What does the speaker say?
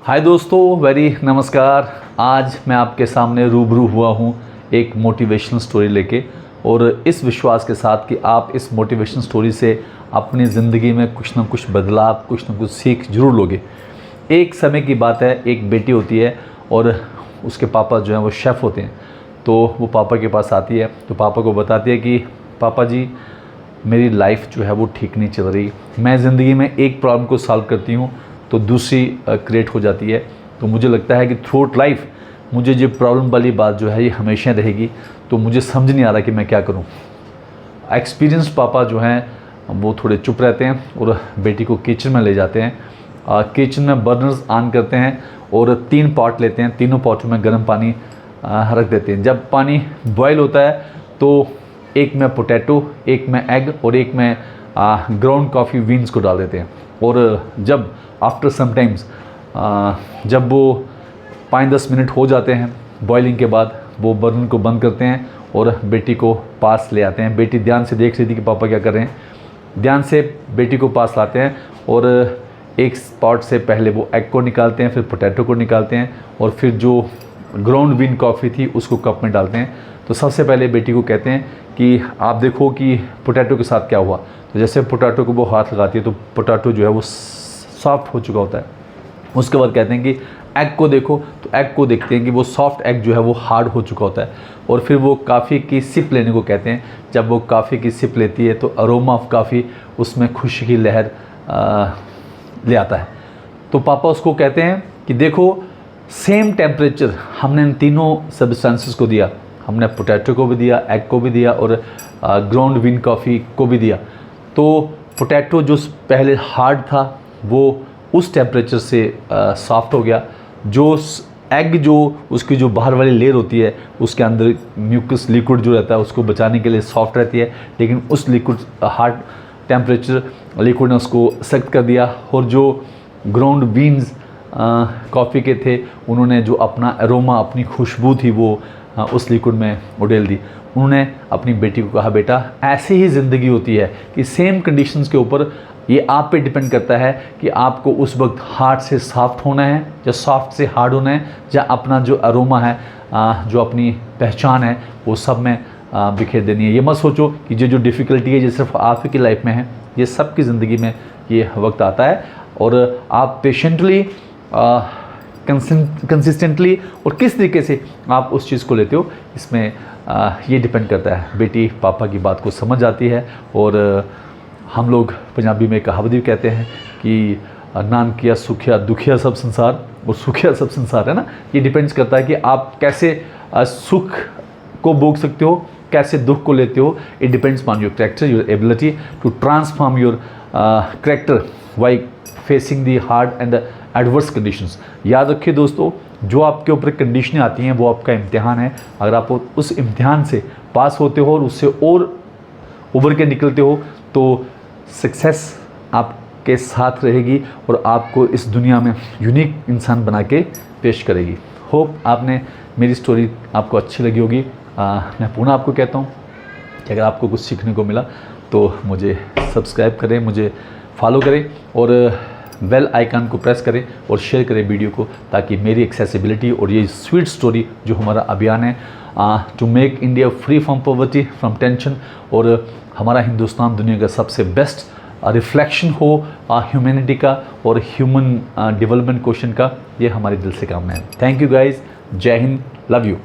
हाय दोस्तों, वेरी नमस्कार। आज मैं आपके सामने रूबरू हुआ हूँ एक मोटिवेशनल स्टोरी लेके, और इस विश्वास के साथ कि आप इस मोटिवेशनल स्टोरी से अपनी ज़िंदगी में कुछ ना कुछ बदलाव, कुछ ना कुछ सीख जरूर लोगे। एक समय की बात है, एक बेटी होती है और उसके पापा जो हैं वो शेफ़ होते हैं। तो वो पापा के पास आती है, तो पापा को बताती है कि पापा जी, मेरी लाइफ जो है वो ठीक नहीं चल रही। मैं ज़िंदगी में एक प्रॉब्लम को सॉल्व करती हूँ तो दूसरी क्रिएट हो जाती है। तो मुझे लगता है कि थ्रू आउट लाइफ मुझे जो प्रॉब्लम वाली बात जो है ये हमेशा रहेगी। तो मुझे समझ नहीं आ रहा कि मैं क्या करूँ। एक्सपीरियंस पापा जो हैं वो थोड़े चुप रहते हैं और बेटी को किचन में ले जाते हैं। किचन में बर्नर्स ऑन करते हैं और 3 पॉट लेते हैं। तीनों पॉटों में गर्म पानी रख देते हैं। जब पानी बॉयल होता है तो एक में पोटैटो, एक में एग और एक में ग्राउंड कॉफ़ी बीन्स को डाल देते हैं। और जब आफ्टर समटाइम्स जब वो 5-10 मिनट हो जाते हैं बॉइलिंग के बाद, वो बर्नर को बंद करते हैं और बेटी को पास ले आते हैं। बेटी ध्यान से देख रही थी कि पापा क्या कर रहे हैं। ध्यान से बेटी को पास लाते हैं और एक स्पॉट से पहले वो एग को निकालते हैं, फिर पोटैटो को निकालते हैं और फिर जो ग्राउंड बीन कॉफ़ी थी उसको कप में डालते हैं। तो सबसे पहले बेटी को कहते हैं कि आप देखो कि पोटैटो के साथ क्या हुआ। तो जैसे पोटैटो को वो हाथ लगाती है तो पोटैटो जो है वो सॉफ्ट हो चुका होता है। उसके बाद कहते हैं कि एग को देखो, तो एग को देखते हैं कि वो सॉफ्ट एग जो है वो हार्ड हो चुका होता है। और फिर वो कॉफ़ी की सिप लेने को कहते हैं। जब वो कॉफ़ी की सिप लेती है तो अरोमा ऑफ कॉफ़ी उसमें खुशी की लहर ले आता है। तो पापा उसको कहते हैं कि देखो, सेम टेम्परेचर हमने इन तीनों सब्सटेंसेस को दिया। हमने पोटैटो को भी दिया, एग को भी दिया और ग्राउंड बीन कॉफ़ी को भी दिया। तो पोटैटो जो पहले हार्ड था वो उस टेम्परेचर से सॉफ्ट हो गया। जो एग जो उसकी जो बाहर वाली लेयर होती है उसके अंदर म्यूकस लिक्विड जो रहता है उसको बचाने के लिए सॉफ्ट रहती है, लेकिन उस लिक्विड हार्ड टेम्परेचर लिक्विड ने उसको सख्त कर दिया। और जो ग्राउंड बीन्स कॉफ़ी के थे उन्होंने जो अपना एरोमा, अपनी खुशबू थी वो उस लिक्विड में उड़ेल दी। उन्होंने अपनी बेटी को कहा, बेटा ऐसी ही ज़िंदगी होती है कि सेम कंडीशंस के ऊपर ये आप पे डिपेंड करता है कि आपको उस वक्त हार्ड से सॉफ्ट होना है या सॉफ्ट से हार्ड होना है, या अपना जो अरोमा है, जो अपनी पहचान है वो सब में बिखेर देनी है। ये मत सोचो कि जो डिफ़िकल्टी है ये सिर्फ आप ही की लाइफ में है। ये सबकी ज़िंदगी में ये वक्त आता है और आप पेशेंटली, कंसिस्टेंटली और किस तरीके से आप उस चीज़ को लेते हो, इसमें ये डिपेंड करता है। बेटी पापा की बात को समझ आती है। और हम लोग पंजाबी में कहावत भी कहते हैं कि नानकिया सुखिया दुखिया सब संसार, और सुखिया सब संसार है ना। ये डिपेंड्स करता है कि आप कैसे सुख को भोग सकते हो, कैसे दुख को लेते हो। It depends on your character, your ability to transform your character by facing the hard and adverse conditions. याद रखिए दोस्तों, जो आपके ऊपर कंडीशनें आती हैं वो आपका इम्तिहान है। अगर आप उस इम्तिहान से पास होते हो और उससे और उभर के निकलते हो तो सक्सेस आपके साथ रहेगी और आपको इस दुनिया में यूनिक इंसान बना के पेश करेगी। होप आपने मेरी स्टोरी आपको अच्छी लगी होगी। मैं पुनः आपको कहता हूँ कि अगर आपको कुछ सीखने को मिला तो मुझे सब्सक्राइब करें, मुझे फॉलो करें और बेल आइकन को प्रेस करें और शेयर करें वीडियो को, ताकि मेरी एक्सेसिबिलिटी और ये स्वीट स्टोरी जो हमारा अभियान है to make India free from poverty, from tension, और हमारा हिंदुस्तान दुनिया का सबसे बेस्ट रिफ्लेक्शन हो ह्यूमैनिटी का और ह्यूमन डेवलपमेंट क्वेश्चन का, ये हमारे दिल से कामना है। थैंक यू गाइज, जय हिंद, लव यू।